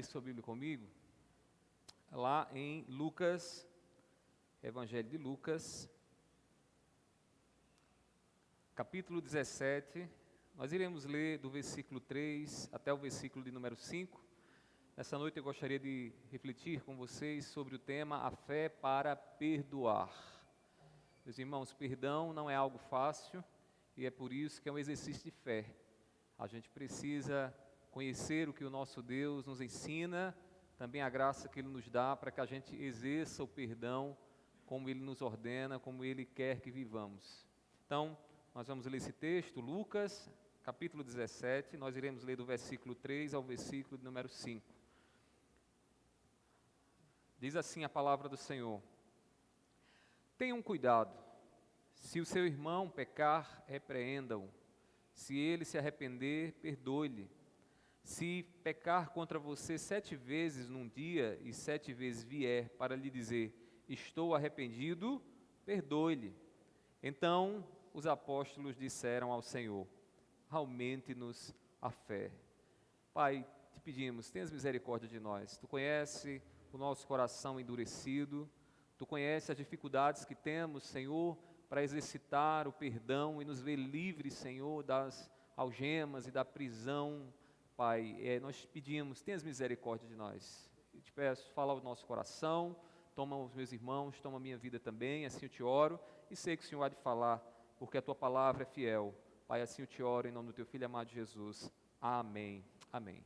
Sua Bíblia comigo, lá em Lucas, Evangelho de Lucas, capítulo 17, nós iremos ler do versículo 3 até o versículo de número 5. Nessa noite eu gostaria de refletir com vocês sobre o tema A Fé para Perdoar. Meus irmãos, perdão não é algo fácil e é por isso que é um exercício de fé. A gente precisa conhecer o que o nosso Deus nos ensina, também a graça que Ele nos dá para que a gente exerça o perdão como Ele nos ordena, como Ele quer que vivamos. Então, nós vamos ler esse texto, Lucas, capítulo 17, nós iremos ler do versículo 3 ao versículo de número 5. Diz assim a palavra do Senhor: Tenham cuidado, se o seu irmão pecar, repreenda-o, se ele se arrepender, perdoe-lhe. Se pecar contra você 7 vezes num dia e 7 vezes vier para lhe dizer, estou arrependido, perdoe-lhe. Então os apóstolos disseram ao Senhor, aumente-nos a fé. Pai, te pedimos, tenhas misericórdia de nós. Tu conheces o nosso coração endurecido, Tu conheces as dificuldades que temos, Senhor, para exercitar o perdão e nos ver livres, Senhor, das algemas e da prisão. Pai, nós pedimos, tenhas misericórdia de nós. Eu te peço, fala ao nosso coração, toma os meus irmãos, toma a minha vida também, assim eu te oro, e sei que o Senhor há de falar, porque a tua palavra é fiel. Pai, assim eu te oro, em nome do teu Filho amado Jesus. Amém. Amém.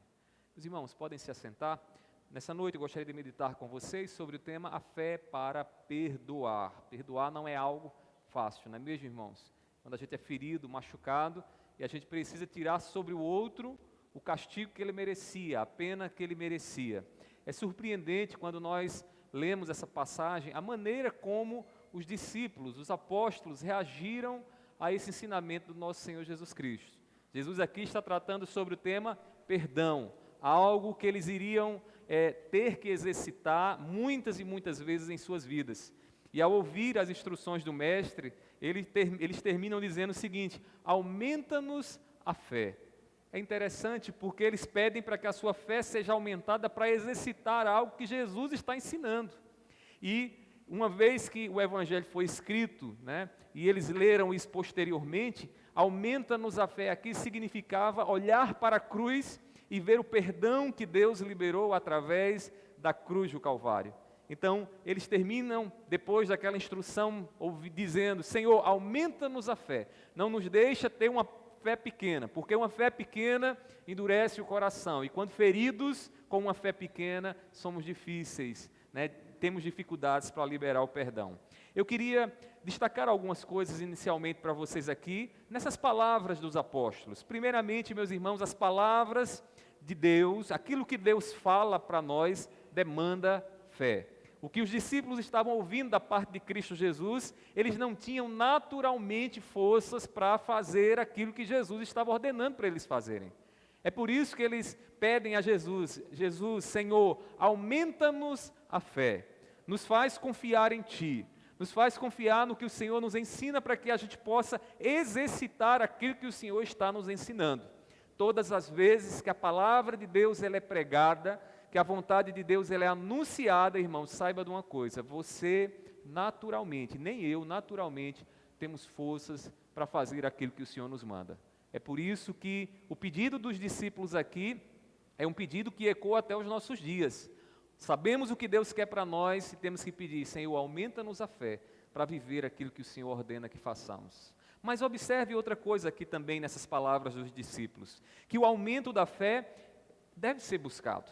Meus irmãos, podem se assentar. Nessa noite eu gostaria de meditar com vocês sobre o tema A Fé para Perdoar. Perdoar não é algo fácil, não é mesmo, irmãos? Quando a gente é ferido, machucado, e a gente precisa tirar sobre o outro o castigo que ele merecia, a pena que ele merecia. É surpreendente quando nós lemos essa passagem, a maneira como os discípulos, os apóstolos reagiram a esse ensinamento do nosso Senhor Jesus Cristo. Jesus aqui está tratando sobre o tema perdão, algo que eles iriam ter que exercitar muitas e muitas vezes em suas vidas. E ao ouvir as instruções do Mestre, eles terminam dizendo o seguinte, aumenta-nos a fé. É interessante porque eles pedem para que a sua fé seja aumentada para exercitar algo que Jesus está ensinando. E uma vez que o Evangelho foi escrito, e eles leram isso posteriormente, aumenta-nos a fé aqui significava olhar para a cruz e ver o perdão que Deus liberou através da cruz do Calvário. Então, eles terminam, depois daquela instrução, dizendo, Senhor, aumenta-nos a fé, não nos deixa ter uma fé pequena, porque uma fé pequena endurece o coração, e quando feridos com uma fé pequena, somos difíceis, temos dificuldades para liberar o perdão. Eu queria destacar algumas coisas inicialmente para vocês aqui, nessas palavras dos apóstolos. Primeiramente, meus irmãos, as palavras de Deus, aquilo que Deus fala para nós, demanda fé. O que os discípulos estavam ouvindo da parte de Cristo Jesus, eles não tinham naturalmente forças para fazer aquilo que Jesus estava ordenando para eles fazerem. É por isso que eles pedem a Jesus, Senhor, aumenta-nos a fé, nos faz confiar em Ti, nos faz confiar no que o Senhor nos ensina para que a gente possa exercitar aquilo que o Senhor está nos ensinando. Todas as vezes que a palavra de Deus ela é pregada, que a vontade de Deus ela é anunciada, irmão, saiba de uma coisa, você naturalmente, nem eu naturalmente, temos forças para fazer aquilo que o Senhor nos manda. É por isso que o pedido dos discípulos aqui é um pedido que ecoa até os nossos dias. Sabemos o que Deus quer para nós e temos que pedir, Senhor, aumenta-nos a fé para viver aquilo que o Senhor ordena que façamos. Mas observe outra coisa aqui também nessas palavras dos discípulos, que o aumento da fé deve ser buscado.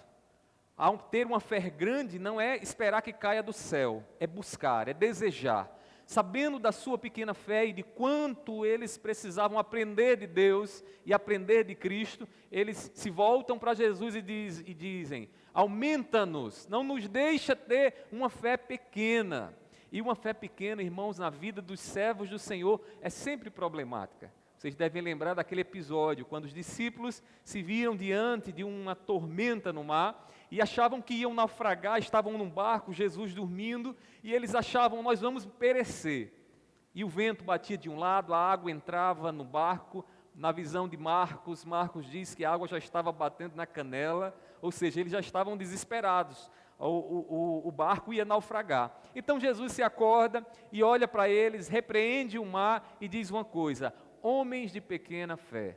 Ao ter uma fé grande não é esperar que caia do céu, é buscar, é desejar. Sabendo da sua pequena fé e de quanto eles precisavam aprender de Deus e aprender de Cristo, eles se voltam para Jesus e dizem, aumenta-nos, não nos deixa ter uma fé pequena. E uma fé pequena, irmãos, na vida dos servos do Senhor é sempre problemática. Vocês devem lembrar daquele episódio, quando os discípulos se viram diante de uma tormenta no mar, e achavam que iam naufragar, estavam num barco, Jesus dormindo, e eles achavam, nós vamos perecer. E o vento batia de um lado, a água entrava no barco, na visão de Marcos, Marcos diz que a água já estava batendo na canela, ou seja, eles já estavam desesperados, o barco ia naufragar. Então Jesus se acorda e olha para eles, repreende o mar e diz uma coisa: homens de pequena fé.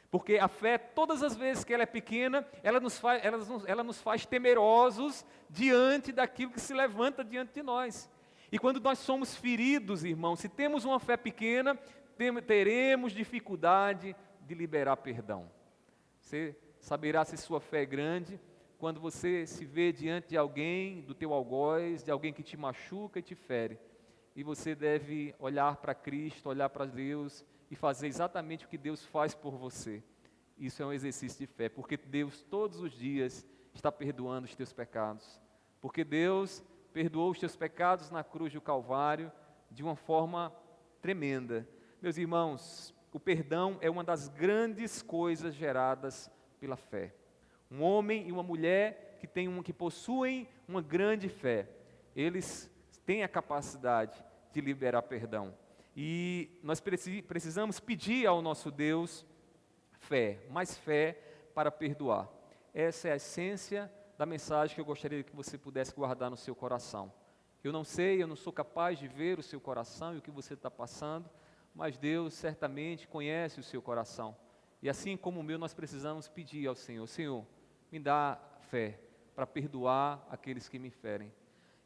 Porque a fé, todas as vezes que ela é pequena, ela nos faz temerosos diante daquilo que se levanta diante de nós. E quando nós somos feridos, irmãos, se temos uma fé pequena, teremos dificuldade de liberar perdão. Você saberá se sua fé é grande quando você se vê diante de alguém, do teu algoz, de alguém que te machuca e te fere. E você deve olhar para Cristo, olhar para Deus e fazer exatamente o que Deus faz por você. Isso é um exercício de fé, porque Deus todos os dias está perdoando os teus pecados. Porque Deus perdoou os teus pecados na cruz do Calvário de uma forma tremenda. Meus irmãos, o perdão é uma das grandes coisas geradas pela fé. Um homem e uma mulher que possuem uma grande fé, eles têm a capacidade de liberar perdão. E nós precisamos pedir ao nosso Deus fé, mais fé para perdoar. Essa é a essência da mensagem que eu gostaria que você pudesse guardar no seu coração. Eu não sou capaz de ver o seu coração e o que você está passando, mas Deus certamente conhece o seu coração. E assim como o meu, nós precisamos pedir ao Senhor: Senhor, me dá fé para perdoar aqueles que me ferem.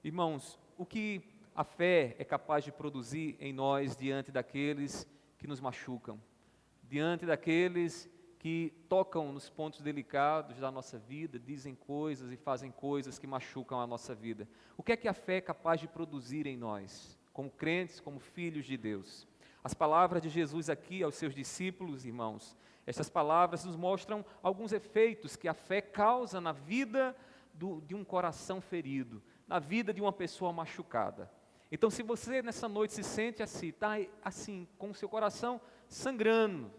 Irmãos, o que a fé é capaz de produzir em nós diante daqueles que nos machucam, diante daqueles que tocam nos pontos delicados da nossa vida, dizem coisas e fazem coisas que machucam a nossa vida. O que é que a fé é capaz de produzir em nós, como crentes, como filhos de Deus? As palavras de Jesus aqui aos seus discípulos, irmãos, essas palavras nos mostram alguns efeitos que a fé causa na vida de um coração ferido, na vida de uma pessoa machucada. Então, se você nessa noite se sente assim, está assim, com o seu coração sangrando,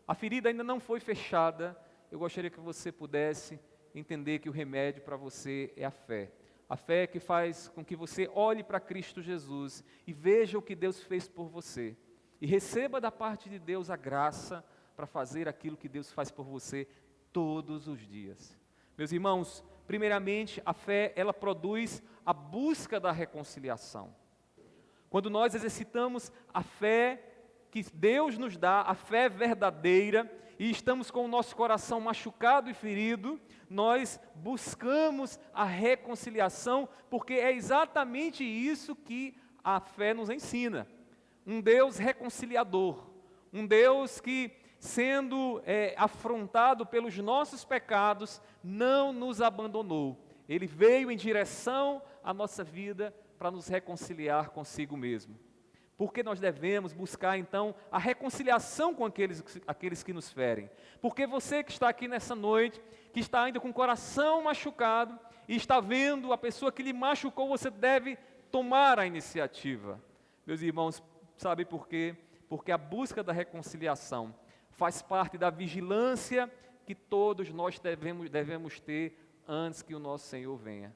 a ferida ainda não foi fechada, eu gostaria que você pudesse entender que o remédio para você é a fé. A fé que faz com que você olhe para Cristo Jesus e veja o que Deus fez por você. E receba da parte de Deus a graça para fazer aquilo que Deus faz por você todos os dias. Meus irmãos, primeiramente, a fé, ela produz a busca da reconciliação. Quando nós exercitamos a fé que Deus nos dá, a fé verdadeira, e estamos com o nosso coração machucado e ferido, nós buscamos a reconciliação, porque é exatamente isso que a fé nos ensina. Um Deus reconciliador, um Deus que, sendo afrontado pelos nossos pecados, não nos abandonou. Ele veio em direção à nossa vida para nos reconciliar consigo mesmo. Porque nós devemos buscar então a reconciliação com aqueles que nos ferem. Porque você que está aqui nessa noite, que está ainda com o coração machucado e está vendo a pessoa que lhe machucou, você deve tomar a iniciativa. Meus irmãos, sabe por quê? Porque a busca da reconciliação faz parte da vigilância que todos nós devemos ter antes que o nosso Senhor venha.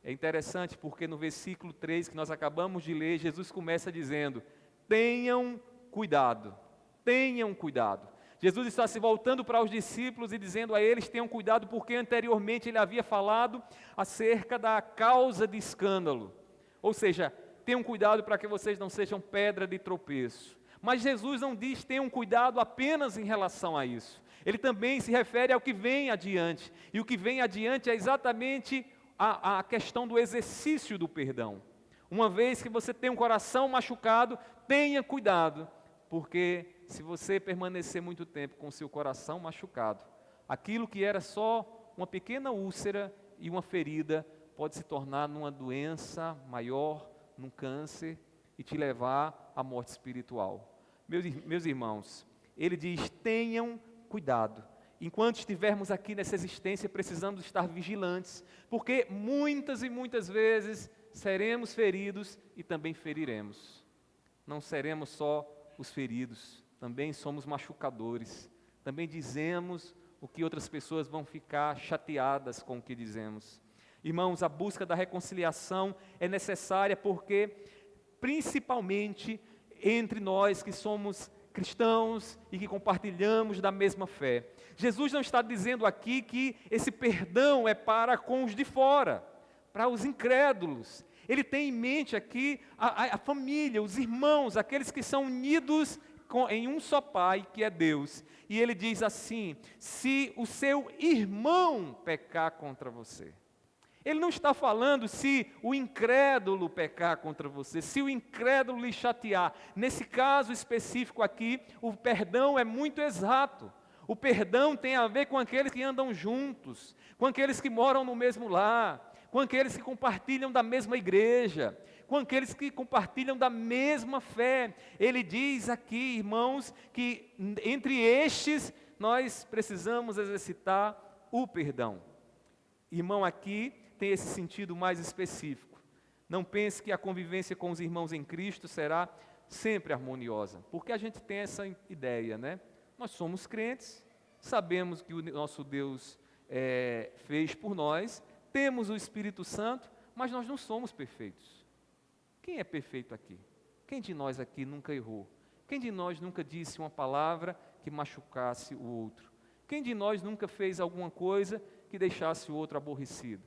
É interessante porque no versículo 3 que nós acabamos de ler, Jesus começa dizendo: tenham cuidado, tenham cuidado. Jesus está se voltando para os discípulos e dizendo a eles: tenham cuidado, porque anteriormente ele havia falado acerca da causa de escândalo. Ou seja, tenham cuidado para que vocês não sejam pedra de tropeço. Mas Jesus não diz tenham cuidado apenas em relação a isso. Ele também se refere ao que vem adiante. E o que vem adiante é exatamente a questão do exercício do perdão. Uma vez que você tem um coração machucado, tenha cuidado, porque se você permanecer muito tempo com o seu coração machucado, aquilo que era só uma pequena úlcera e uma ferida pode se tornar numa doença maior, num câncer e te levar à morte espiritual. Meus irmãos, ele diz: tenham cuidado. Enquanto estivermos aqui nessa existência, precisamos estar vigilantes, porque muitas e muitas vezes seremos feridos e também feriremos. Não seremos só os feridos, também somos machucadores, também dizemos o que outras pessoas vão ficar chateadas com o que dizemos. Irmãos, a busca da reconciliação é necessária porque, principalmente entre nós que somos cristãos e que compartilhamos da mesma fé. Jesus não está dizendo aqui que esse perdão é para com os de fora, para os incrédulos. Ele tem em mente aqui a família, os irmãos, aqueles que são unidos em um só Pai, que é Deus. E ele diz assim: se o seu irmão pecar contra você. Ele não está falando se o incrédulo pecar contra você, se o incrédulo lhe chatear. Nesse caso específico aqui, o perdão é muito exato. O perdão tem a ver com aqueles que andam juntos, com aqueles que moram no mesmo lar, com aqueles que compartilham da mesma igreja, com aqueles que compartilham da mesma fé. Ele diz aqui, irmãos, que entre estes nós precisamos exercitar o perdão. Irmão, aqui tem esse sentido mais específico. Não pense que a convivência com os irmãos em Cristo será sempre harmoniosa, porque a gente tem essa ideia, né? Nós somos crentes, sabemos que o nosso Deus fez por nós, temos o Espírito Santo, mas nós não somos perfeitos. Quem é perfeito aqui? Quem de nós aqui nunca errou? Quem de nós nunca disse uma palavra que machucasse o outro? Quem de nós nunca fez alguma coisa que deixasse o outro aborrecido?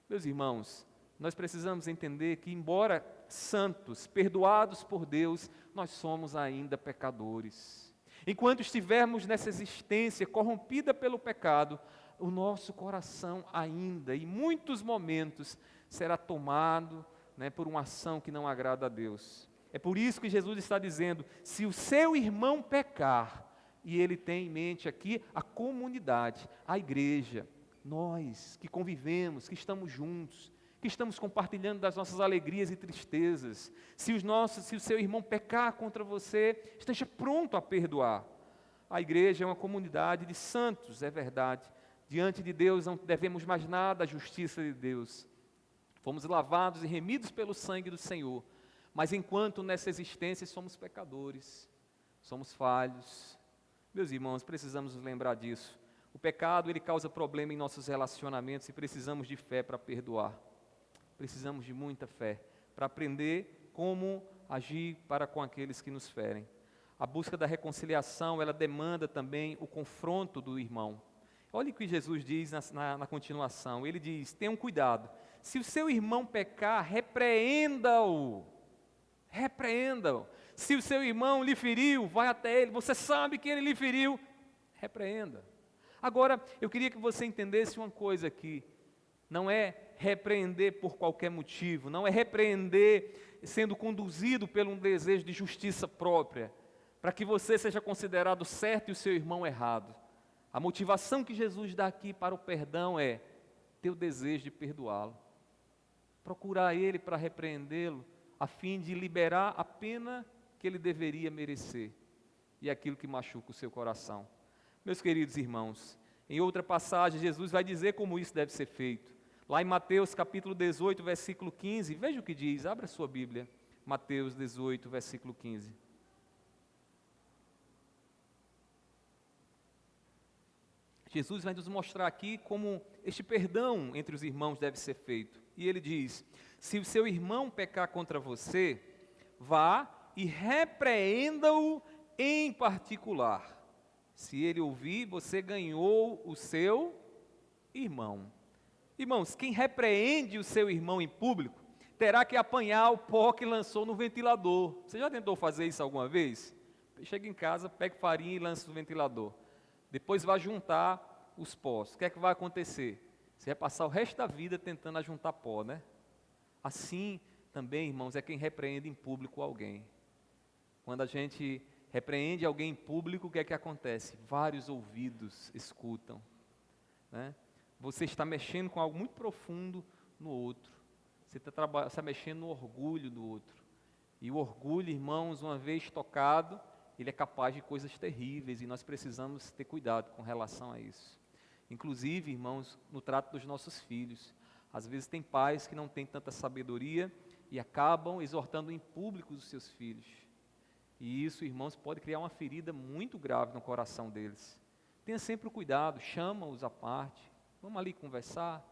Meus irmãos, nós precisamos entender que, embora santos, perdoados por Deus, nós somos ainda pecadores. Enquanto estivermos nessa existência corrompida pelo pecado, o nosso coração ainda, em muitos momentos, será tomado, por uma ação que não agrada a Deus. É por isso que Jesus está dizendo: se o seu irmão pecar, e ele tem em mente aqui a comunidade, a igreja, nós que convivemos, que estamos juntos, que estamos compartilhando das nossas alegrias e tristezas, se o seu irmão pecar contra você, esteja pronto a perdoar. A igreja é uma comunidade de santos, é verdade. Diante de Deus não devemos mais nada à justiça de Deus. Fomos lavados e remidos pelo sangue do Senhor, mas enquanto nessa existência somos pecadores, somos falhos. Meus irmãos, precisamos nos lembrar disso. O pecado, ele causa problema em nossos relacionamentos e precisamos de fé para perdoar. Precisamos de muita fé para aprender como agir para com aqueles que nos ferem. A busca da reconciliação, ela demanda também o confronto do irmão. Olha o que Jesus diz na continuação. Ele diz: tenham cuidado, se o seu irmão pecar, repreenda-o. Repreenda-o. Se o seu irmão lhe feriu, vai até ele, você sabe que ele lhe feriu, repreenda. Agora, eu queria que você entendesse uma coisa aqui. Não é repreender por qualquer motivo, não é repreender sendo conduzido por um desejo de justiça própria, para que você seja considerado certo e o seu irmão errado. A motivação que Jesus dá aqui para o perdão é ter o desejo de perdoá-lo, procurar ele para repreendê-lo, a fim de liberar a pena que ele deveria merecer, e aquilo que machuca o seu coração. Meus queridos irmãos, em outra passagem, Jesus vai dizer como isso deve ser feito. Lá em Mateus capítulo 18, versículo 15, veja o que diz, abra a sua Bíblia, Mateus 18, versículo 15. Jesus vai nos mostrar aqui como este perdão entre os irmãos deve ser feito. E ele diz: se o seu irmão pecar contra você, vá e repreenda-o em particular. Se ele ouvir, você ganhou o seu irmão. Irmãos, quem repreende o seu irmão em público, terá que apanhar o pó que lançou no ventilador. Você já tentou fazer isso alguma vez? Chega em casa, pega farinha e lança no ventilador. Depois vai juntar os pós. O que é que vai acontecer? Você vai passar o resto da vida tentando ajuntar pó, né? Assim também, irmãos, é quem repreende em público alguém. Quando a gente repreende alguém em público, o que é que acontece? Vários ouvidos escutam, né? Você está mexendo com algo muito profundo no outro. Você está mexendo no orgulho do outro. E o orgulho, irmãos, uma vez tocado, ele é capaz de coisas terríveis, e nós precisamos ter cuidado com relação a isso. Inclusive, irmãos, no trato dos nossos filhos. Às vezes tem pais que não têm tanta sabedoria e acabam exortando em público os seus filhos. E isso, irmãos, pode criar uma ferida muito grave no coração deles. Tenha sempre o cuidado, chama-os à parte, vamos ali conversar.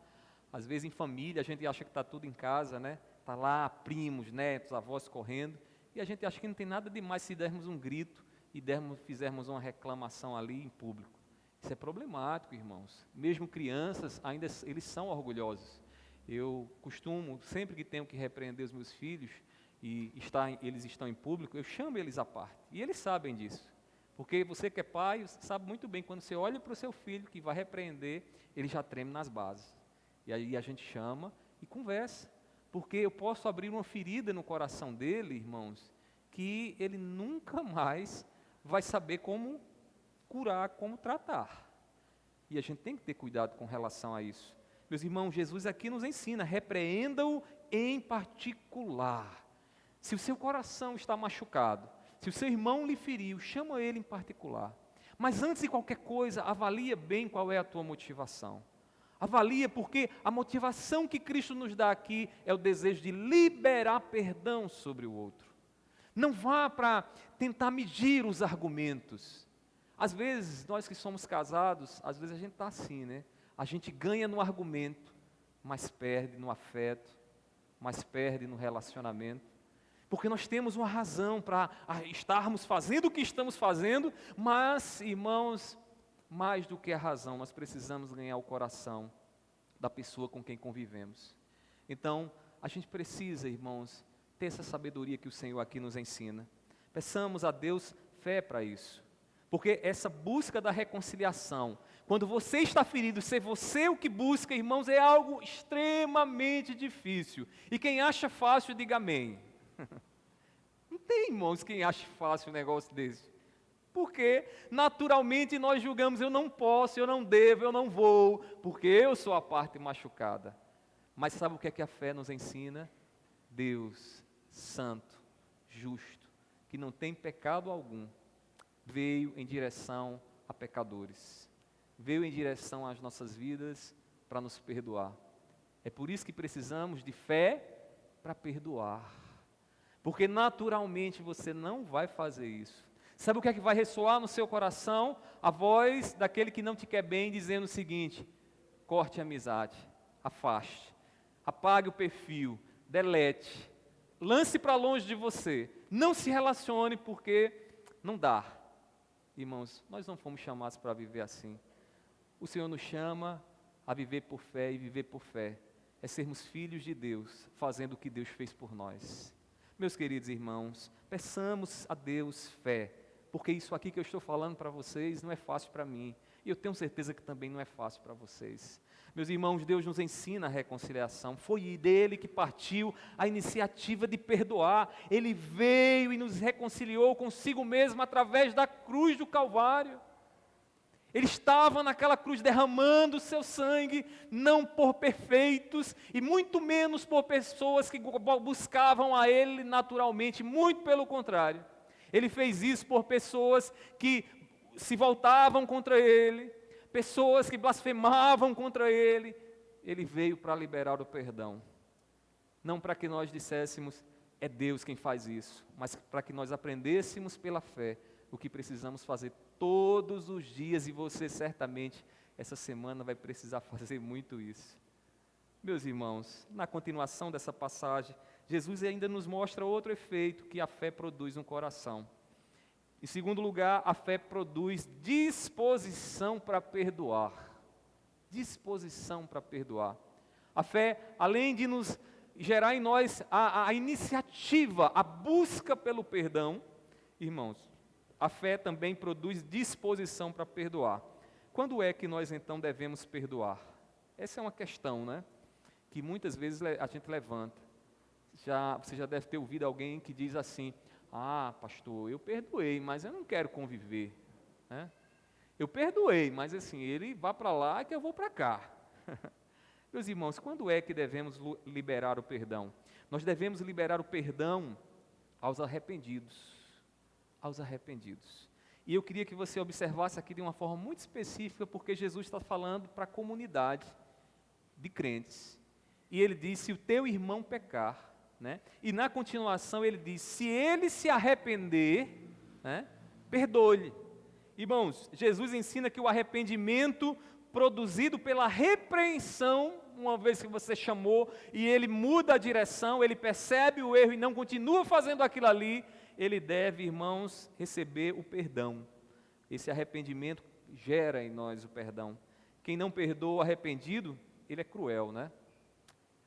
Às vezes em família a gente acha que está tudo em casa, né? Está lá primos, netos, avós correndo, e a gente acha que não tem nada demais se dermos um grito e fizermos uma reclamação ali em público. Isso é problemático, irmãos. Mesmo crianças, ainda eles são orgulhosos. Eu costumo, sempre que tenho que repreender os meus filhos, e eles estão em público, eu chamo eles à parte. E eles sabem disso. Porque você que é pai, você sabe muito bem, quando você olha para o seu filho que vai repreender, ele já treme nas bases. E aí a gente chama e conversa. Porque eu posso abrir uma ferida no coração dele, irmãos, que ele nunca mais vai saber como curar, como tratar. E a gente tem que ter cuidado com relação a isso. Meus irmãos, Jesus aqui nos ensina, repreenda-o em particular. Se o seu coração está machucado, se o seu irmão lhe feriu, chama ele em particular. Mas antes de qualquer coisa, avalia bem qual é a tua motivação. Avalia, porque a motivação que Cristo nos dá aqui é o desejo de liberar perdão sobre o outro. Não vá para tentar medir os argumentos. Às vezes, nós que somos casados, às vezes a gente está assim, né? A gente ganha no argumento, mas perde no afeto, mas perde no relacionamento. Porque nós temos uma razão para estarmos fazendo o que estamos fazendo, mas, irmãos, mais do que a razão, nós precisamos ganhar o coração da pessoa com quem convivemos. Então, a gente precisa, irmãos, ter essa sabedoria que o Senhor aqui nos ensina. Peçamos a Deus fé para isso. Porque essa busca da reconciliação, quando você está ferido, ser você o que busca, irmãos, é algo extremamente difícil. E quem acha fácil, diga amém. Não tem, irmãos, quem acha fácil um negócio desse. Porque naturalmente nós julgamos, eu não posso, eu não devo, eu não vou, porque eu sou a parte machucada. Mas sabe o que é que a fé nos ensina? Deus, santo, justo, que não tem pecado algum, veio em direção a pecadores, veio em direção às nossas vidas para nos perdoar. É por isso que precisamos de fé para perdoar, porque naturalmente você não vai fazer isso. Sabe o que é que vai ressoar no seu coração? A voz daquele que não te quer bem, dizendo o seguinte: corte a amizade, afaste, apague o perfil, delete, lance para longe de você, não se relacione porque não dá. Irmãos, nós não fomos chamados para viver assim. O Senhor nos chama a viver por fé, e viver por fé é sermos filhos de Deus, fazendo o que Deus fez por nós. Meus queridos irmãos, peçamos a Deus fé, porque isso aqui que eu estou falando para vocês não é fácil para mim, e eu tenho certeza que também não é fácil para vocês. Meus irmãos, Deus nos ensina a reconciliação, foi dele que partiu a iniciativa de perdoar, ele veio e nos reconciliou consigo mesmo através da cruz do Calvário. Ele estava naquela cruz derramando o seu sangue, não por perfeitos, e muito menos por pessoas que buscavam a Ele naturalmente, muito pelo contrário. Ele fez isso por pessoas que se voltavam contra Ele, pessoas que blasfemavam contra Ele. Ele veio para liberar o perdão, não para que nós disséssemos, é Deus quem faz isso, mas para que nós aprendêssemos pela fé o que precisamos fazer todos os dias, e você certamente essa semana vai precisar fazer muito isso. Meus irmãos, na continuação dessa passagem, Jesus ainda nos mostra outro efeito que a fé produz no coração. Em segundo lugar, a fé produz disposição para perdoar. Disposição para perdoar. A fé, além de nos gerar em nós a iniciativa, a busca pelo perdão, irmãos, a fé também produz disposição para perdoar. Quando é que nós então devemos perdoar? Essa é uma questão, né, que muitas vezes a gente levanta. Você já deve ter ouvido alguém que diz assim: ah, pastor, eu perdoei, mas eu não quero conviver, né? Eu perdoei, mas assim, ele vai para lá que eu vou para cá. Meus irmãos, quando é que devemos liberar o perdão? Nós devemos liberar o perdão aos arrependidos. Aos arrependidos. E eu queria que você observasse aqui de uma forma muito específica, porque Jesus está falando para a comunidade de crentes. E ele diz: se o teu irmão pecar, né? E na continuação ele diz: se ele se arrepender, né? Perdoe-lhe. Irmãos, Jesus ensina que o arrependimento produzido pela repreensão, uma vez que você chamou, e ele muda a direção, ele percebe o erro e não continua fazendo aquilo ali, ele deve, irmãos, receber o perdão. Esse arrependimento gera em nós o perdão. Quem não perdoa o arrependido, ele é cruel, né?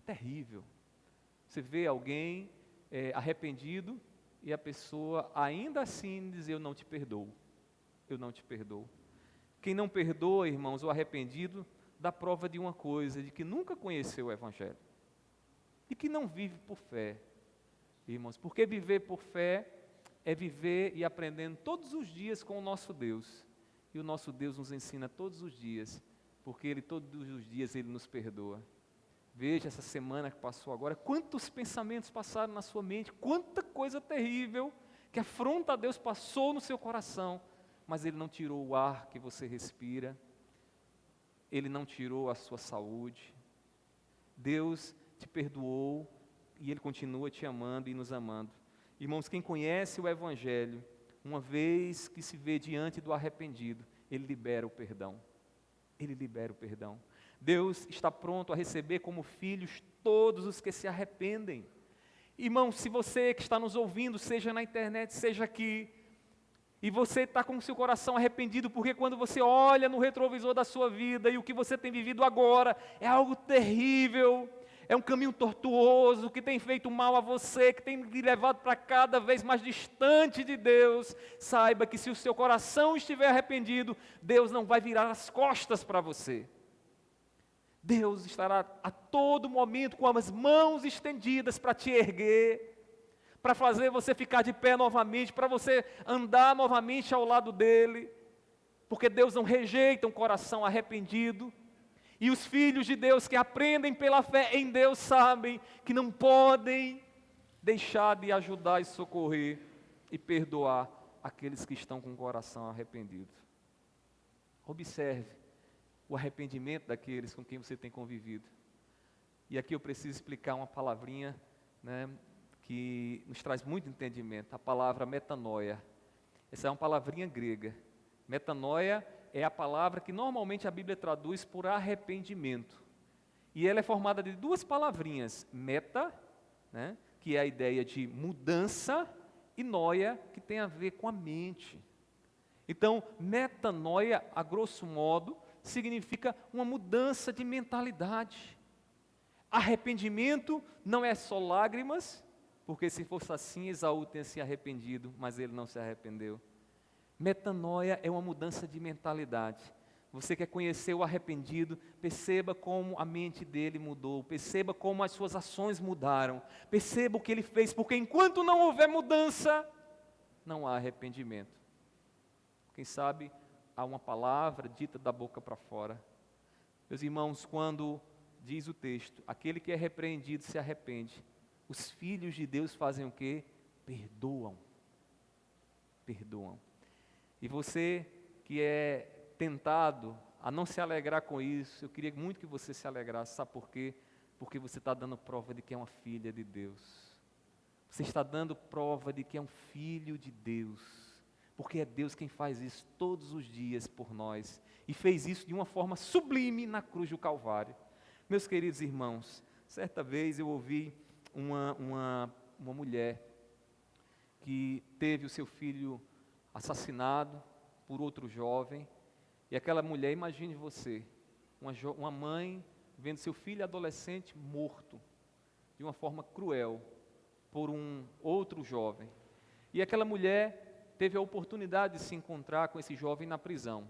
Terrível. Você vê alguém arrependido e a pessoa ainda assim diz: eu não te perdoo, eu não te perdoo. Quem não perdoa, irmãos, o arrependido, dá prova de uma coisa, de que nunca conheceu o Evangelho e que não vive por fé, irmãos, porque viver por fé é viver e aprendendo todos os dias com o nosso Deus, e o nosso Deus nos ensina todos os dias, porque Ele todos os dias Ele nos perdoa. Veja essa semana que passou agora, quantos pensamentos passaram na sua mente, quanta coisa terrível que afronta a Deus passou no seu coração, mas Ele não tirou o ar que você respira, Ele não tirou a sua saúde. Deus te perdoou e Ele continua te amando e nos amando. Irmãos, quem conhece o Evangelho, uma vez que se vê diante do arrependido, Ele libera o perdão. Ele libera o perdão. Deus está pronto a receber como filhos todos os que se arrependem. Irmão, se você que está nos ouvindo, seja na internet, seja aqui, e você está com o seu coração arrependido, porque quando você olha no retrovisor da sua vida e o que você tem vivido agora é algo terrível, é um caminho tortuoso que tem feito mal a você, que tem lhe levado para cada vez mais distante de Deus, saiba que se o seu coração estiver arrependido, Deus não vai virar as costas para você. Deus estará a todo momento com as mãos estendidas para te erguer, para fazer você ficar de pé novamente, para você andar novamente ao lado dEle, porque Deus não rejeita um coração arrependido, e os filhos de Deus que aprendem pela fé em Deus sabem que não podem deixar de ajudar e socorrer e perdoar aqueles que estão com o coração arrependido. Observe o arrependimento daqueles com quem você tem convivido. E aqui eu preciso explicar uma palavrinha, né, que nos traz muito entendimento, a palavra metanoia. Essa é uma palavrinha grega. Metanoia é a palavra que normalmente a Bíblia traduz por arrependimento. E ela é formada de duas palavrinhas, meta, né, que é a ideia de mudança, e noia, que tem a ver com a mente. Então, metanoia, a grosso modo, significa uma mudança de mentalidade. Arrependimento não é só lágrimas, porque se fosse assim, Esaú tinha se arrependido, mas ele não se arrependeu. Metanoia é uma mudança de mentalidade. Você quer conhecer o arrependido, perceba como a mente dele mudou, perceba como as suas ações mudaram, perceba o que ele fez, porque enquanto não houver mudança, não há arrependimento. Quem sabe há uma palavra dita da boca para fora. Meus irmãos, quando diz o texto, aquele que é repreendido se arrepende, os filhos de Deus fazem o quê? Perdoam. Perdoam. E você que é tentado a não se alegrar com isso, eu queria muito que você se alegrasse, sabe por quê? Porque você está dando prova de que é uma filha de Deus. Você está dando prova de que é um filho de Deus, porque é Deus quem faz isso todos os dias por nós, e fez isso de uma forma sublime na cruz do Calvário. Meus queridos irmãos, certa vez eu ouvi uma mulher que teve o seu filho assassinado por outro jovem, e aquela mulher, imagine você, uma mãe vendo seu filho adolescente morto, de uma forma cruel, por um outro jovem, e aquela mulher teve a oportunidade de se encontrar com esse jovem na prisão,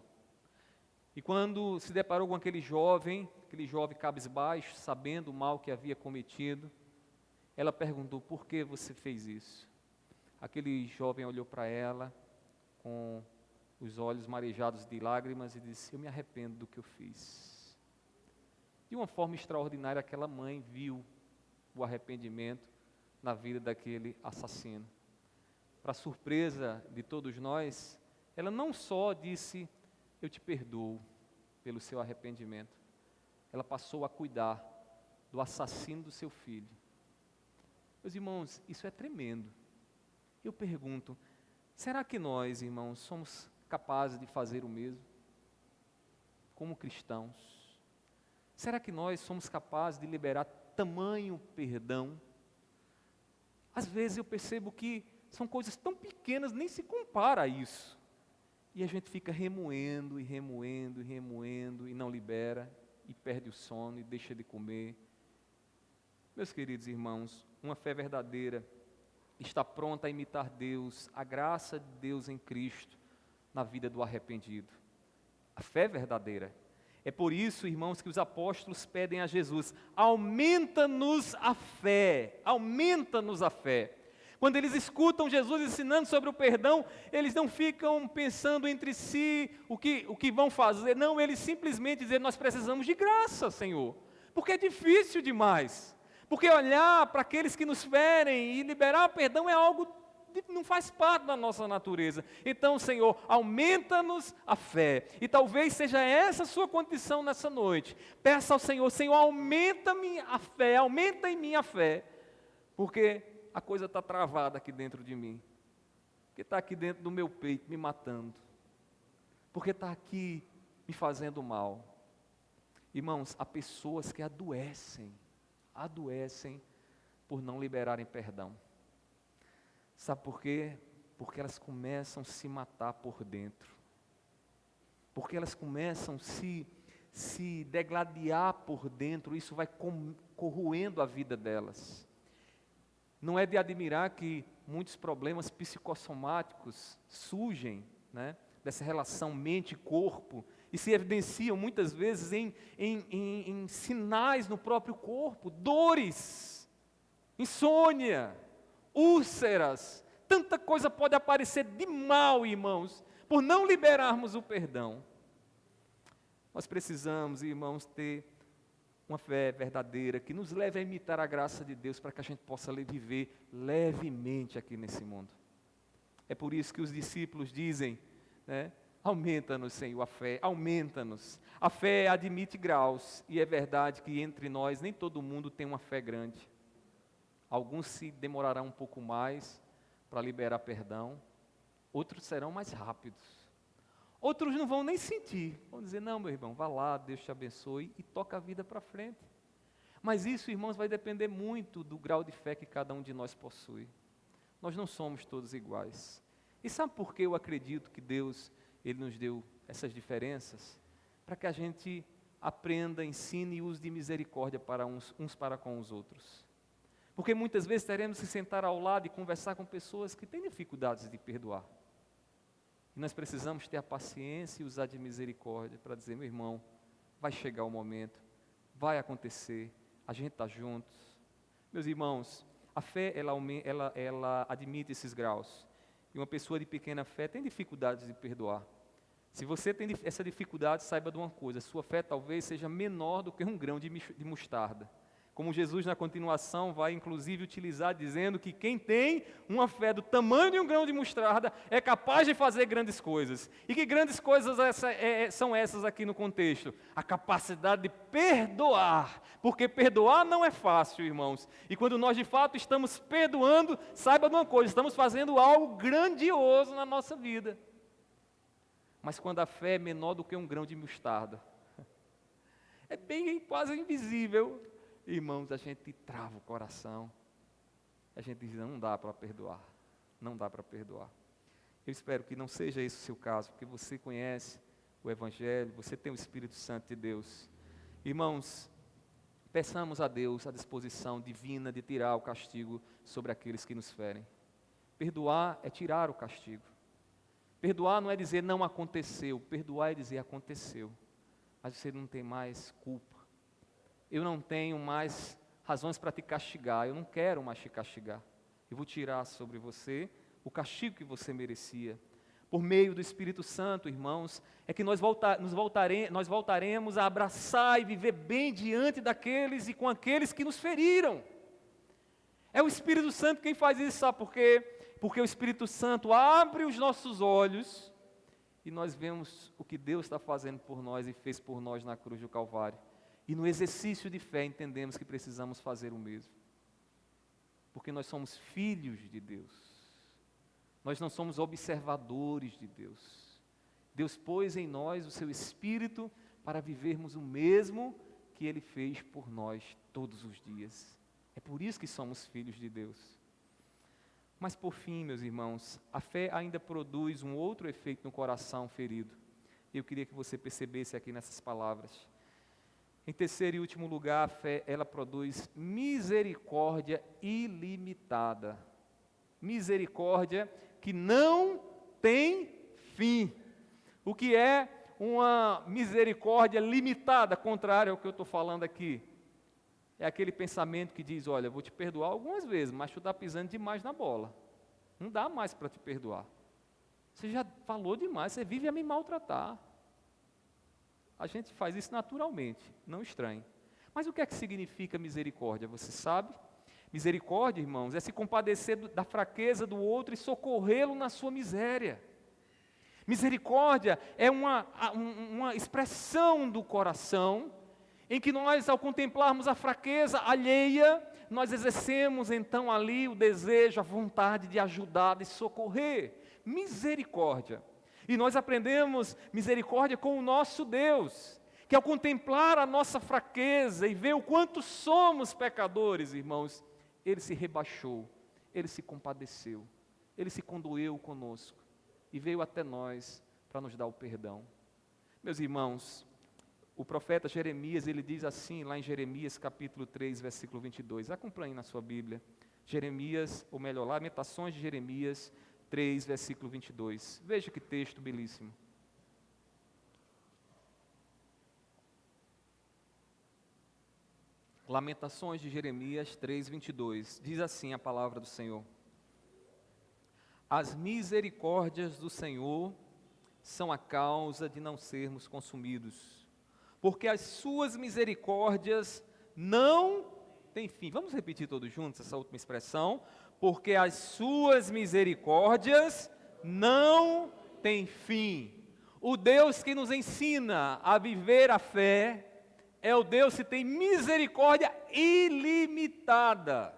e quando se deparou com aquele jovem cabisbaixo, sabendo o mal que havia cometido, ela perguntou: por que você fez isso? Aquele jovem olhou para ela, com os olhos marejados de lágrimas, e disse: eu me arrependo do que eu fiz. De uma forma extraordinária, aquela mãe viu o arrependimento na vida daquele assassino. Para surpresa de todos nós, ela não só disse: eu te perdoo pelo seu arrependimento, ela passou a cuidar do assassino do seu filho. Meus irmãos, isso é tremendo. Eu pergunto, será que nós, irmãos, somos capazes de fazer o mesmo? Como cristãos? Será que nós somos capazes de liberar tamanho perdão? Às vezes eu percebo que são coisas tão pequenas, nem se compara a isso. E a gente fica remoendo, e remoendo, e remoendo, e não libera, e perde o sono, e deixa de comer. Meus queridos irmãos, uma fé verdadeira está pronta a imitar Deus, a graça de Deus em Cristo, na vida do arrependido. A fé verdadeira. É por isso, irmãos, que os apóstolos pedem a Jesus: aumenta-nos a fé, aumenta-nos a fé. Quando eles escutam Jesus ensinando sobre o perdão, eles não ficam pensando entre si o que vão fazer, não, eles simplesmente dizem: nós precisamos de graça, Senhor, porque é difícil demais, porque olhar para aqueles que nos ferem e liberar perdão é algo que não faz parte da nossa natureza. Então, Senhor, aumenta-nos a fé, e talvez seja essa a sua condição nessa noite. Peça ao Senhor: Senhor, aumenta-me a fé, aumenta em mim a fé, porque a coisa está travada aqui dentro de mim, porque está aqui dentro do meu peito me matando, porque está aqui me fazendo mal. Irmãos, há pessoas que adoecem por não liberarem perdão. Sabe por quê? Porque elas começam a se matar por dentro, porque elas começam a se degladiar por dentro, isso vai corroendo a vida delas. Não é de admirar que muitos problemas psicossomáticos surgem, né, dessa relação mente e corpo, e se evidenciam muitas vezes em sinais no próprio corpo, dores, insônia, úlceras, tanta coisa pode aparecer de mal, irmãos, por não liberarmos o perdão. Nós precisamos, irmãos, ter uma fé verdadeira que nos leve a imitar a graça de Deus, para que a gente possa viver levemente aqui nesse mundo. É por isso que os discípulos dizem, né, aumenta-nos, Senhor, a fé, aumenta-nos. A fé admite graus, e é verdade que entre nós nem todo mundo tem uma fé grande. Alguns se demorarão um pouco mais para liberar perdão, outros serão mais rápidos. Outros não vão nem sentir, vão dizer: não, meu irmão, vá lá, Deus te abençoe, e toca a vida para frente. Mas isso, irmãos, vai depender muito do grau de fé que cada um de nós possui. Nós não somos todos iguais. E sabe por que eu acredito que Deus, Ele nos deu essas diferenças? Para que a gente aprenda, ensine e use de misericórdia para uns para com os outros. Porque muitas vezes teremos que sentar ao lado e conversar com pessoas que têm dificuldades de perdoar. E nós precisamos ter a paciência e usar de misericórdia para dizer: meu irmão, vai chegar o momento, vai acontecer, a gente está juntos. Meus irmãos, a fé, ela admite esses graus. E uma pessoa de pequena fé tem dificuldades de perdoar. Se você tem essa dificuldade, saiba de uma coisa: sua fé talvez seja menor do que um grão de mostarda. Como Jesus na continuação vai inclusive utilizar, dizendo que quem tem uma fé do tamanho de um grão de mostarda é capaz de fazer grandes coisas. E que grandes coisas são essas aqui no contexto? A capacidade de perdoar, porque perdoar não é fácil, irmãos. E quando nós de fato estamos perdoando, saiba de uma coisa: estamos fazendo algo grandioso na nossa vida. Mas quando a fé é menor do que um grão de mostarda, é bem quase invisível, irmãos, a gente trava o coração, a gente diz: não dá para perdoar, não dá para perdoar. Eu espero que não seja esse o seu caso, porque você conhece o Evangelho, você tem o Espírito Santo de Deus. Irmãos, peçamos a Deus a disposição divina de tirar o castigo sobre aqueles que nos ferem. Perdoar é tirar o castigo. Perdoar não é dizer não aconteceu, perdoar é dizer aconteceu, mas você não tem mais culpa. Eu não tenho mais razões para te castigar, eu não quero mais te castigar. Eu vou tirar sobre você o castigo que você merecia. Por meio do Espírito Santo, irmãos, é que nós voltaremos a abraçar e viver bem diante daqueles e com aqueles que nos feriram. É o Espírito Santo quem faz isso, sabe por quê? Porque o Espírito Santo abre os nossos olhos e nós vemos o que Deus está fazendo por nós e fez por nós na cruz do Calvário. E no exercício de fé entendemos que precisamos fazer o mesmo. Porque nós somos filhos de Deus. Nós não somos observadores de Deus. Deus pôs em nós o seu Espírito para vivermos o mesmo que Ele fez por nós todos os dias. É por isso que somos filhos de Deus. Mas por fim, meus irmãos, a fé ainda produz um outro efeito no coração ferido. Eu queria que você percebesse aqui nessas palavras. Em terceiro e último lugar, a fé, ela produz misericórdia ilimitada. Misericórdia que não tem fim. O que é uma misericórdia limitada, contrário ao que eu estou falando aqui? É aquele pensamento que diz, olha, eu vou te perdoar algumas vezes, mas tu está pisando demais na bola. Não dá mais para te perdoar. Você já falou demais, você vive a me maltratar. A gente faz isso naturalmente, não estranho. Mas o que é que significa misericórdia? Você sabe? Misericórdia, irmãos, é se compadecer da fraqueza do outro e socorrê-lo na sua miséria. Misericórdia é uma expressão do coração em que nós, ao contemplarmos a fraqueza alheia, nós exercemos então ali o desejo, a vontade de ajudar, de socorrer. Misericórdia. E nós aprendemos misericórdia com o nosso Deus, que ao contemplar a nossa fraqueza e ver o quanto somos pecadores, irmãos, Ele se rebaixou, Ele se compadeceu, Ele se condoeu conosco e veio até nós para nos dar o perdão. Meus irmãos, o profeta Jeremias, ele diz assim, lá em Jeremias capítulo 3, versículo 22, acompanhe na sua Bíblia, Jeremias, ou melhor, Lamentações de Jeremias 3, versículo 22, veja que texto belíssimo. Lamentações de Jeremias 3, 22, diz assim a palavra do Senhor: as misericórdias do Senhor são a causa de não sermos consumidos, porque as suas misericórdias não têm fim. Vamos repetir todos juntos essa última expressão? Porque as suas misericórdias não têm fim. O Deus que nos ensina a viver a fé é o Deus que tem misericórdia ilimitada.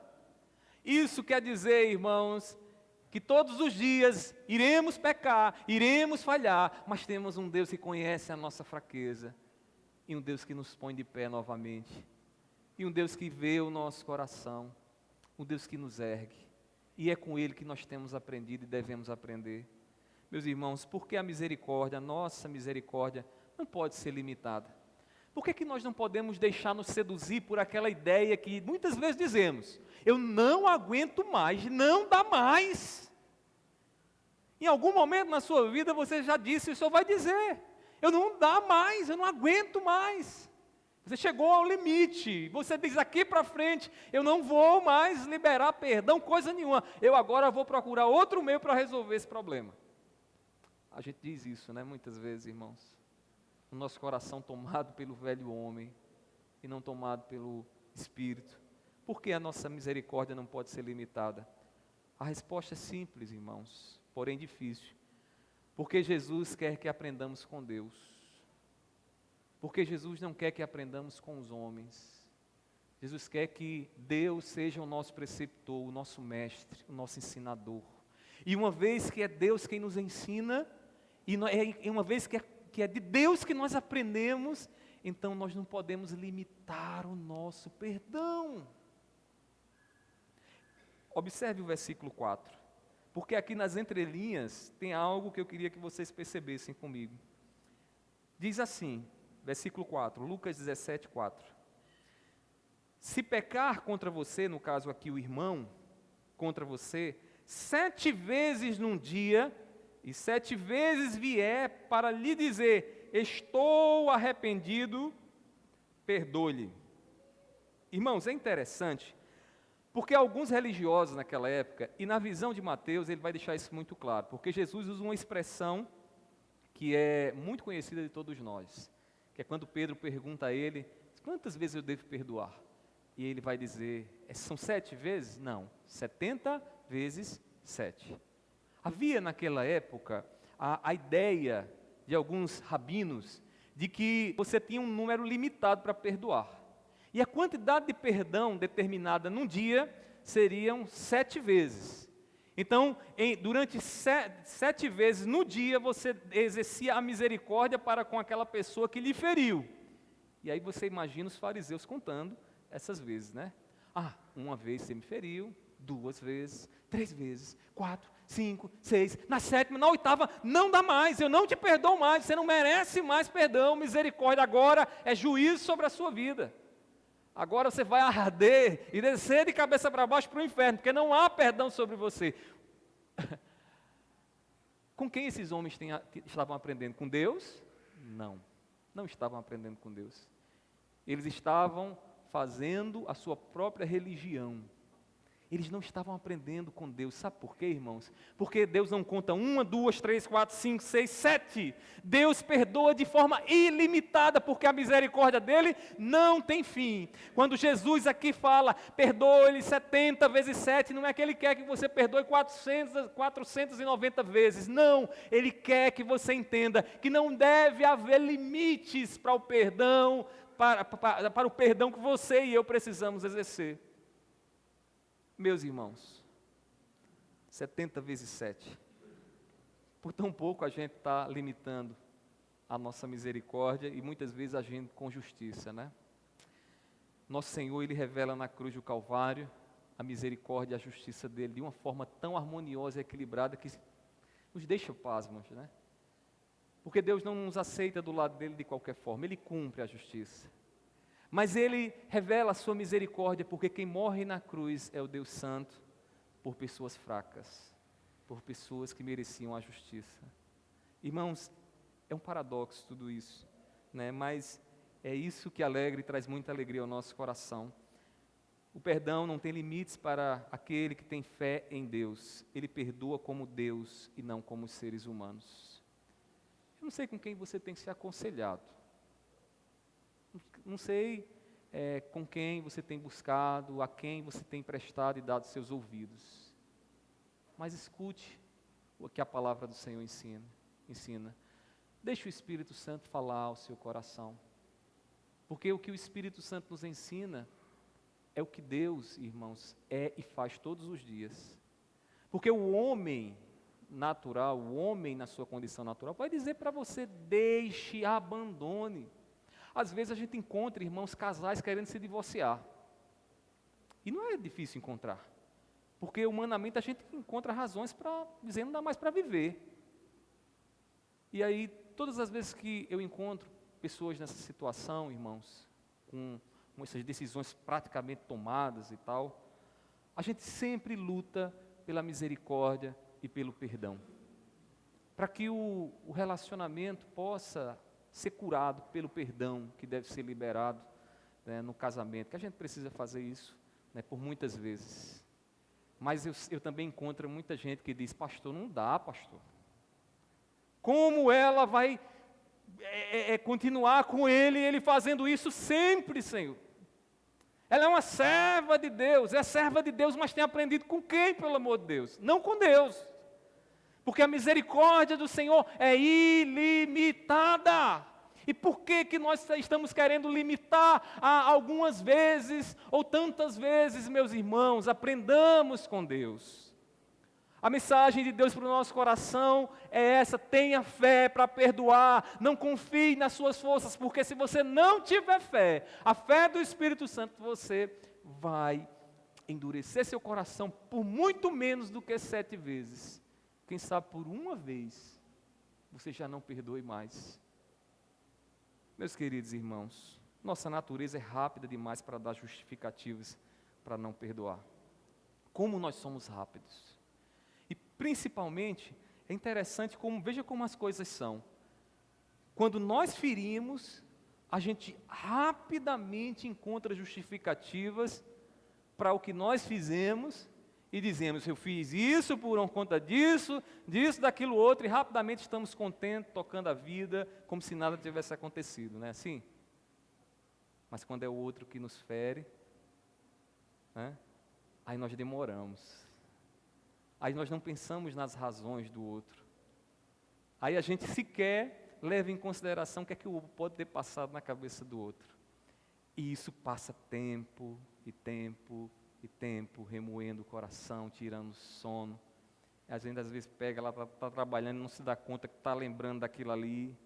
Isso quer dizer, irmãos, que todos os dias iremos pecar, iremos falhar, mas temos um Deus que conhece a nossa fraqueza, e um Deus que nos põe de pé novamente, e um Deus que vê o nosso coração, um Deus que nos ergue, e é com Ele que nós temos aprendido e devemos aprender. Meus irmãos, por que a misericórdia, a nossa misericórdia, não pode ser limitada? Por que nós não podemos deixar nos seduzir por aquela ideia que muitas vezes dizemos, eu não aguento mais, não dá mais. Em algum momento na sua vida você já disse, o Senhor vai dizer, eu não dá mais, eu não aguento mais. Você chegou ao limite, você diz aqui para frente, eu não vou mais liberar perdão, coisa nenhuma, eu agora vou procurar outro meio para resolver esse problema. A gente diz isso, né, muitas vezes, irmãos. O nosso coração tomado pelo velho homem e não tomado pelo Espírito. Por que a nossa misericórdia não pode ser limitada? A resposta é simples, irmãos, porém difícil. Porque Jesus quer que aprendamos com Deus. Porque Jesus não quer que aprendamos com os homens. Jesus quer que Deus seja o nosso preceptor, o nosso mestre, o nosso ensinador. E uma vez que é Deus quem nos ensina, e uma vez que é de Deus que nós aprendemos, então nós não podemos limitar o nosso perdão. Observe o versículo 4. Porque aqui nas entrelinhas tem algo que eu queria que vocês percebessem comigo. Diz assim, versículo 4, Lucas 17, 4. Se pecar contra você, no caso aqui o irmão, contra você, 7 vezes num dia, e 7 vezes vier para lhe dizer, estou arrependido, perdoe-lhe. Irmãos, é interessante, porque alguns religiosos naquela época, e na visão de Mateus, ele vai deixar isso muito claro, porque Jesus usa uma expressão que é muito conhecida de todos nós, que é quando Pedro pergunta a ele, quantas vezes eu devo perdoar? E ele vai dizer, são 7 vezes? Não, 70 vezes 7. Havia naquela época a ideia de alguns rabinos de que você tinha um número limitado para perdoar. E a quantidade de perdão determinada num dia seriam 7 vezes. Então, durante 7 vezes no dia, você exercia a misericórdia para com aquela pessoa que lhe feriu. E aí você imagina os fariseus contando essas vezes, né? Uma vez você me feriu, 2 vezes, 3 vezes, 4, 5, 6, na 7ª, na 8ª, não dá mais, eu não te perdoo mais, você não merece mais perdão, misericórdia agora é juízo sobre a sua vida. Agora você vai arder e descer de cabeça para baixo para o inferno, porque não há perdão sobre você. Com quem esses homens estavam aprendendo? Com Deus? Não estavam aprendendo com Deus. Eles estavam fazendo a sua própria religião. Eles não estavam aprendendo com Deus. Sabe por quê, irmãos? Porque Deus não conta 1, 2, 3, 4, 5, 6, 7. Deus perdoa de forma ilimitada, porque a misericórdia dele não tem fim. Quando Jesus aqui fala, perdoa-lhe 70 vezes 7, não é que ele quer que você perdoe 490 vezes. Não, ele quer que você entenda que não deve haver limites para o perdão, para o perdão que você e eu precisamos exercer. Meus irmãos, 70 vezes 7. Por tão pouco a gente está limitando a nossa misericórdia e muitas vezes agindo com justiça, né? Nosso Senhor, Ele revela na cruz do Calvário a misericórdia e a justiça dEle de uma forma tão harmoniosa e equilibrada que nos deixa pasmos, né? Porque Deus não nos aceita do lado dEle de qualquer forma, Ele cumpre a justiça. Mas Ele revela a sua misericórdia, porque quem morre na cruz é o Deus Santo, por pessoas fracas, por pessoas que mereciam a justiça. Irmãos, é um paradoxo tudo isso, né? Mas é isso que alegra e traz muita alegria ao nosso coração. O perdão não tem limites para aquele que tem fé em Deus. Ele perdoa como Deus e não como os seres humanos. Eu não sei com quem você tem se aconselhado. Não sei com quem você tem buscado, a quem você tem prestado e dado seus ouvidos. Mas escute o que a palavra do Senhor ensina. Deixe o Espírito Santo falar ao seu coração. Porque o que o Espírito Santo nos ensina é o que Deus, irmãos, é e faz todos os dias. Porque o homem natural, o homem na sua condição natural, vai dizer para você, deixe, abandone. Às vezes a gente encontra, irmãos, casais querendo se divorciar. E não é difícil encontrar. Porque humanamente a gente encontra razões para dizer não dá mais para viver. E aí, todas as vezes que eu encontro pessoas nessa situação, irmãos, com essas decisões praticamente tomadas e tal, a gente sempre luta pela misericórdia e pelo perdão. Para que o relacionamento possa ser curado pelo perdão que deve ser liberado, né, no casamento, que a gente precisa fazer isso, né, por muitas vezes. Mas eu também encontro muita gente que diz, pastor, não dá, pastor. Como ela vai continuar com ele fazendo isso sempre, Senhor? Ela é uma serva de Deus, é serva de Deus, mas tem aprendido com quem, pelo amor de Deus? Não com Deus. Porque a misericórdia do Senhor é ilimitada. E por que nós estamos querendo limitar algumas vezes, ou tantas vezes, meus irmãos? Aprendamos com Deus. A mensagem de Deus para o nosso coração é essa: tenha fé para perdoar, não confie nas suas forças, porque se você não tiver fé, a fé do Espírito Santo, você vai endurecer seu coração por muito menos do que 7 vezes. Quem sabe por uma vez, você já não perdoe mais. Meus queridos irmãos, nossa natureza é rápida demais para dar justificativas para não perdoar. Como nós somos rápidos. E principalmente, é interessante veja como as coisas são. Quando nós ferimos, a gente rapidamente encontra justificativas para o que nós fizemos e dizemos, eu fiz isso por conta disso, daquilo outro, e rapidamente estamos contentes, tocando a vida, como se nada tivesse acontecido, não é assim? Mas quando é o outro que nos fere, né, aí nós demoramos. Aí nós não pensamos nas razões do outro. Aí a gente sequer leva em consideração o que é que o outro pode ter passado na cabeça do outro. E isso passa tempo e tempo e tempo, remoendo o coração, tirando o sono. A gente às vezes pega, ela está trabalhando e não se dá conta que está lembrando daquilo ali.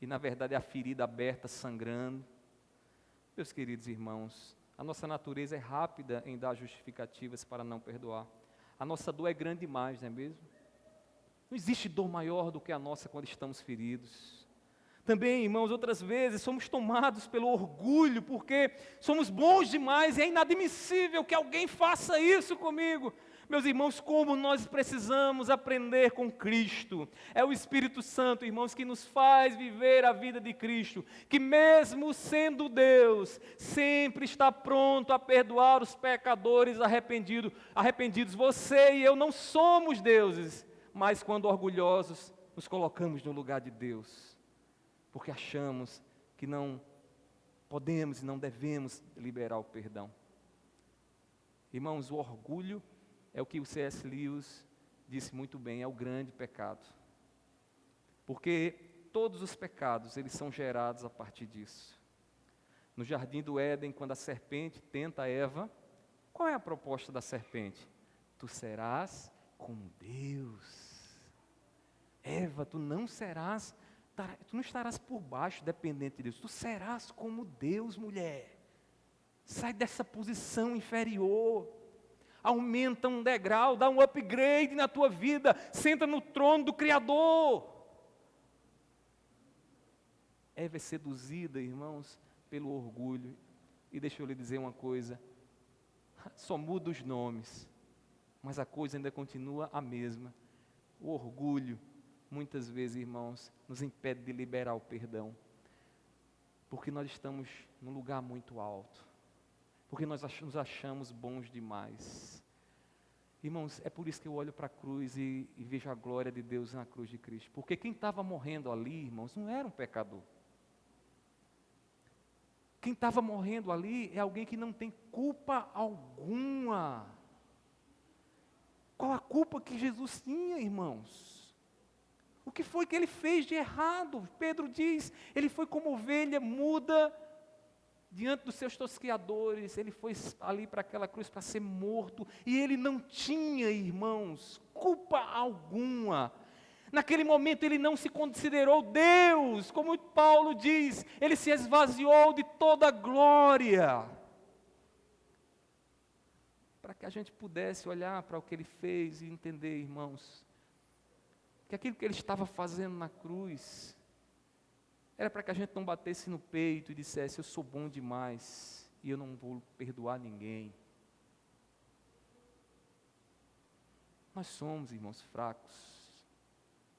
E na verdade é a ferida aberta, sangrando. Meus queridos irmãos, A nossa natureza é rápida em dar justificativas para não perdoar. A nossa dor é grande demais, não é mesmo? Não existe dor maior do que a nossa quando estamos feridos. Também, irmãos, outras vezes somos tomados pelo orgulho, porque somos bons demais e é inadmissível que alguém faça isso comigo. Meus irmãos, como nós precisamos aprender com Cristo. É o Espírito Santo, irmãos, que nos faz viver a vida de Cristo, que mesmo sendo Deus, sempre está pronto a perdoar os pecadores arrependidos. Você e eu não somos deuses, mas quando orgulhosos, nos colocamos no lugar de Deus, porque achamos que não podemos e não devemos liberar o perdão. Irmãos, o orgulho é o que o C.S. Lewis disse muito bem, é o grande pecado. Porque todos os pecados, eles são gerados a partir disso. No jardim do Éden, quando a serpente tenta Eva, qual é a proposta da serpente? Tu serás como Deus. Eva, tu não estarás por baixo, dependente de Deus. Tu serás como Deus, mulher. Sai dessa posição inferior. Aumenta um degrau, dá um upgrade na tua vida. Senta no trono do Criador. Eva é seduzida, irmãos, pelo orgulho. E deixa eu lhe dizer uma coisa. Só muda os nomes, mas a coisa ainda continua a mesma. O orgulho, muitas vezes, irmãos, nos impede de liberar o perdão. Porque nós estamos num lugar muito alto. Porque nós nos achamos bons demais. Irmãos, é por isso que eu olho para a cruz e vejo a glória de Deus na cruz de Cristo. Porque quem estava morrendo ali, irmãos, não era um pecador. Quem estava morrendo ali é alguém que não tem culpa alguma. Qual a culpa que Jesus tinha, irmãos? O que foi que ele fez de errado? Pedro diz, ele foi como ovelha muda diante dos seus tosqueadores, ele foi ali para aquela cruz para ser morto, e ele não tinha, irmãos, culpa alguma. Naquele momento ele não se considerou Deus, como Paulo diz, ele se esvaziou de toda a glória, para que a gente pudesse olhar para o que ele fez e entender, irmãos, que aquilo que ele estava fazendo na cruz, era para que a gente não batesse no peito e dissesse, eu sou bom demais, e eu não vou perdoar ninguém. Nós somos, irmãos, fracos.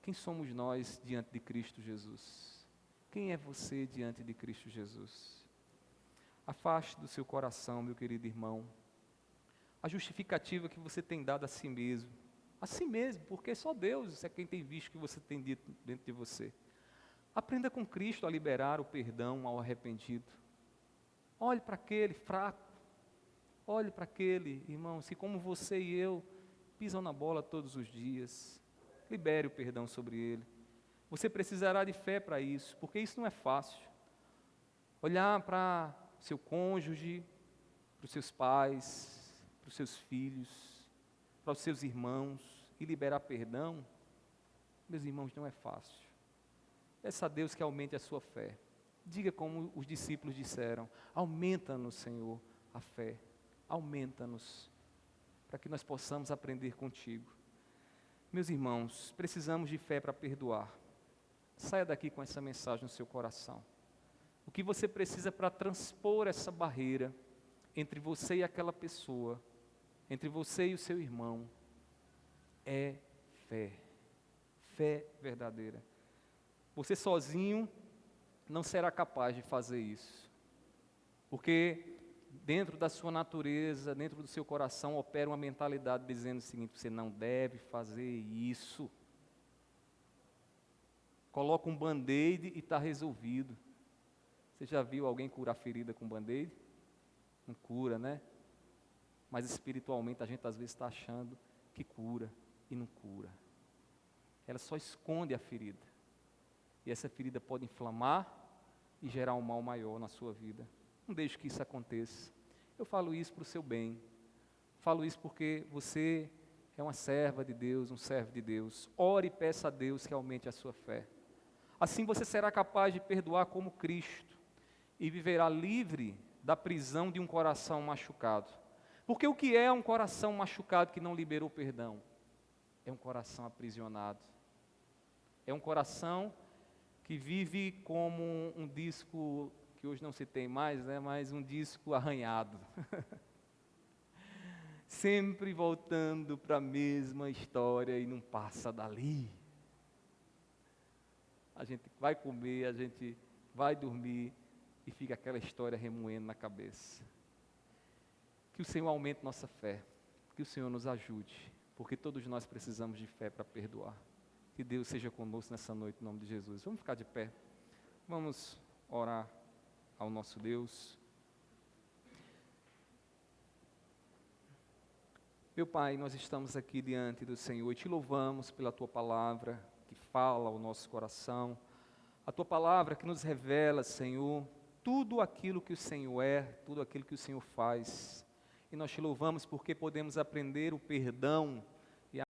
Quem somos nós diante de Cristo Jesus? Quem é você diante de Cristo Jesus? Afaste do seu coração, meu querido irmão, a justificativa que você tem dado a si mesmo, porque só Deus é quem tem visto o que você tem dito dentro de você. Aprenda com Cristo a liberar o perdão ao arrependido. Olhe para aquele fraco, olhe para aquele, irmão, se como você e eu pisam na bola todos os dias, libere o perdão sobre ele. Você precisará de fé para isso, porque isso não é fácil. Olhar para o seu cônjuge, para os seus pais, para os seus filhos, para os seus irmãos e liberar perdão, meus irmãos, não é fácil. Peça a Deus que aumente a sua fé. Diga como os discípulos disseram, aumenta-nos, Senhor, a fé. Aumenta-nos, para que nós possamos aprender contigo. Meus irmãos, precisamos de fé para perdoar. Saia daqui com essa mensagem no seu coração. O que você precisa para transpor essa barreira entre você e aquela pessoa, entre você e o seu irmão, é fé. Fé verdadeira. Você sozinho não será capaz de fazer isso. Porque dentro da sua natureza, dentro do seu coração, opera uma mentalidade dizendo o seguinte, você não deve fazer isso. Coloca um band-aid e está resolvido. Você já viu alguém curar ferida com band-aid? Não cura, né? Mas espiritualmente a gente às vezes está achando que cura e não cura. Ela só esconde a ferida. E essa ferida pode inflamar e gerar um mal maior na sua vida. Não deixe que isso aconteça. Eu falo isso para o seu bem. Falo isso porque você é uma serva de Deus, um servo de Deus. Ore e peça a Deus que aumente a sua fé. Assim você será capaz de perdoar como Cristo e viverá livre da prisão de um coração machucado. Porque o que é um coração machucado que não liberou perdão? É um coração aprisionado. É um coração que vive como um disco, que hoje não se tem mais, né, mas um disco arranhado. Sempre voltando para a mesma história e não passa dali. A gente vai comer, a gente vai dormir e fica aquela história remoendo na cabeça. Que o Senhor aumente nossa fé, que o Senhor nos ajude, porque todos nós precisamos de fé para perdoar. Que Deus seja conosco nessa noite, em nome de Jesus. Vamos ficar de pé, vamos orar ao nosso Deus. Meu Pai, nós estamos aqui diante do Senhor e te louvamos pela Tua palavra que fala ao nosso coração, a Tua palavra que nos revela, Senhor, tudo aquilo que o Senhor é, tudo aquilo que o Senhor faz. E nós te louvamos porque podemos aprender o perdão